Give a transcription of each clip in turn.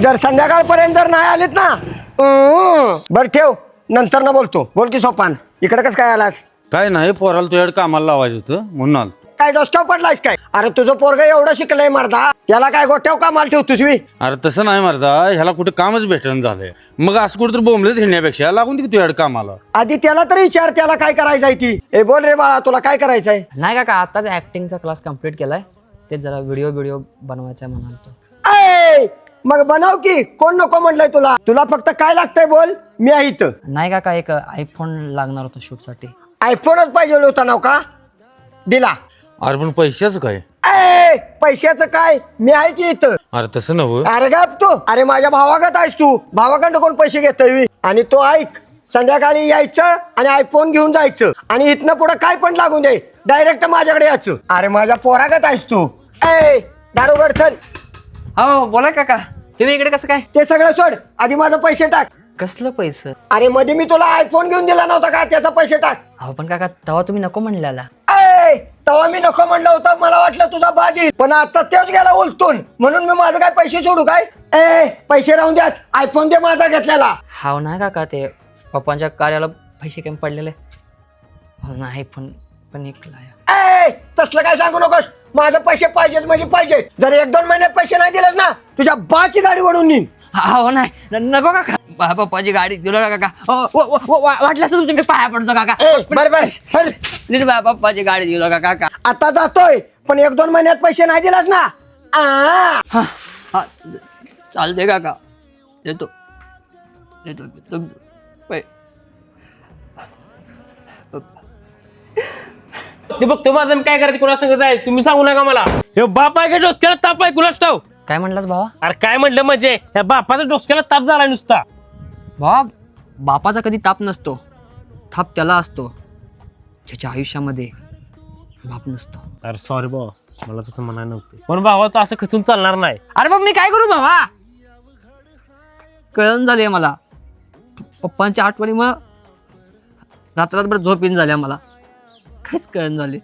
जर संध्याकाळपर्यंत जर नाही आलीत ना बर ठेव, नंतर ना बोलतो. बोल की सोपान, इकडे कस काय आलास? काय नाही, पोराला तुझ्याकडे कामाला लावायचं होतं म्हणून आलो. काय डोसक्यावर पडलायस काय? अरे तुझं पोरग एवढं शिकलंय मर्दा, याला काय गोट्याव कामाला ठेवतोस मी? अरे तसं नाही मर्दा, ह्याला कुठे कामच भेटणं झालंय. मग असं कुठं तर बोंबलत हिंडण्यापेक्षा लागून दे की तुझ्याकडे कामाला. आधी त्याला तरी विचार, त्याला काय करायचंय ती. ए बोल रे बाळा, तुला काय करायचंय? नाही काका, आताच ऍक्टिंगचा क्लास कम्प्लीट केलाय. ते जरा व्हिडिओ बनवायचा आहे म्हणाल. ऐ, मग बनव की. कोण नको म्हणलंय तुला? तुला फक्त काय लागतंय बोल, मी आहे इथं. नाही काका, एक आयफोन लागणार होता शूटसाठी. आयफोनच पाहिजे होता नाव का? दिला. अरे पण पैशाचं काय? ऐ, पैशाचं काय, मी आहे की इथं. अरे तसं नव्ह. अरे गप तू. अरे माझ्या भावागत आहेस तू, भावाकडं कोण पैसे घेतोय? आणि तो ऐक, संध्याकाळी यायचं आणि आयफोन घेऊन जायचं आणि इथनं पुढे काय पण लागून दे, डायरेक्ट माझ्याकडे यायचं. अरे माझ्या पोरागत आहेस तू. ऐ दारोगड चल. हो बोला काका, तुम्ही इकडे कसं काय? ते सगळं सोड, आधी माझं पैसे टाक. कसलं पैसे? अरे मध्ये मी तुला आयफोन घेऊन दिला नव्हता का, त्याचा पैसे टाक. हो पण काका, तेव्हा तुम्ही नको म्हणलेला. तेव्हा मी नको म्हणलं होतं, मला वाटलं तुझा बाद येईल, पण आता तेच गेला उलटून, म्हणून मी माझं काय पैसे सोडू काय? पैसे राहून द्यात, आयफोन दे माझा घेतलेला. हाव नाही काका, ते पप्पांच्या कार्याला पैसे कमी पडलेले. हो नाही, पण ऐकलाय. तसलं काय सांगू नकोस, माझं पैसे पाहिजेत म्हणजे पाहिजे. जर 1-2 महिन्यात पैसे नाही दिलेस ना, तुझ्या बाची गाडी वळून नेईन. हो नाही, नको काका. पप्पाची गाडी दिलो का काका? वाटलं तर तुम्ही पाया पडतो काका. बरं चल. पप्पाची गाडी दिलो का काका? आता जातोय, पण 1-2 महिन्यात पैसे नाही दिलास ना. हा चालते काका, देतो ते बघतो माझं मी काय करायचं, कोणा संग जायचं तुम्ही सांगू नका मला. हे बाप आहे का डोसक्याला ताप आहे कुणास ठाव? काय म्हणलास भावा? अरे काय म्हटलं म्हणजे, त्या बापाचा डोसक्याला ताप झालाय नुसता. भावा, बापाचा कधी ताप नसतो, थाप त्याला असतो ज्याच्या आयुष्यामध्ये बाप नसतो. अरे सॉरी भावा, मला तसं म्हणायला नव्हतं, पण भावाचं असं खचून चालणार नाही. अरे मग मी काय करू भावा? कळण झाले मला पप्पांच्या आठवणी, मग रात्रभर झोपीन झाल्या मला, काहीच कळण झाले.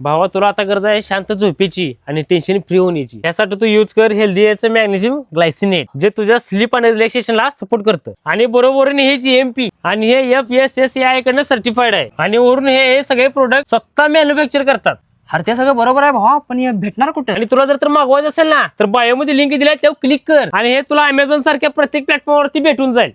भावा तुला आता गरज आहे शांत झोपेची आणि टेन्शन फ्री होण्याची. यासाठी तू यूज कर हेल्दी मॅग्नेशियम ग्लायसिनेट, जे तुझ्या स्लीप आणि रिलॅक्सेशनला सपोर्ट करतं. आणि बरोबरीने हे GMP आणि हे FSSAI कडनं सर्टिफाईड आहे. आणि वरून हे सगळे प्रोडक्ट स्वतः मॅन्युफॅक्चर करतात. अरे ते सगळं बरोबर आहे भावा, पण हे भेटणार कुठे? आणि तुला जर मागवायचं असेल ना, तर बायोमध्ये लिंक दिल्या त्यावर क्लिक कर आणि हे तुला अमेझॉन सारख्या प्रत्येक प्लॅटफॉर्मवरती भेटून जाईल.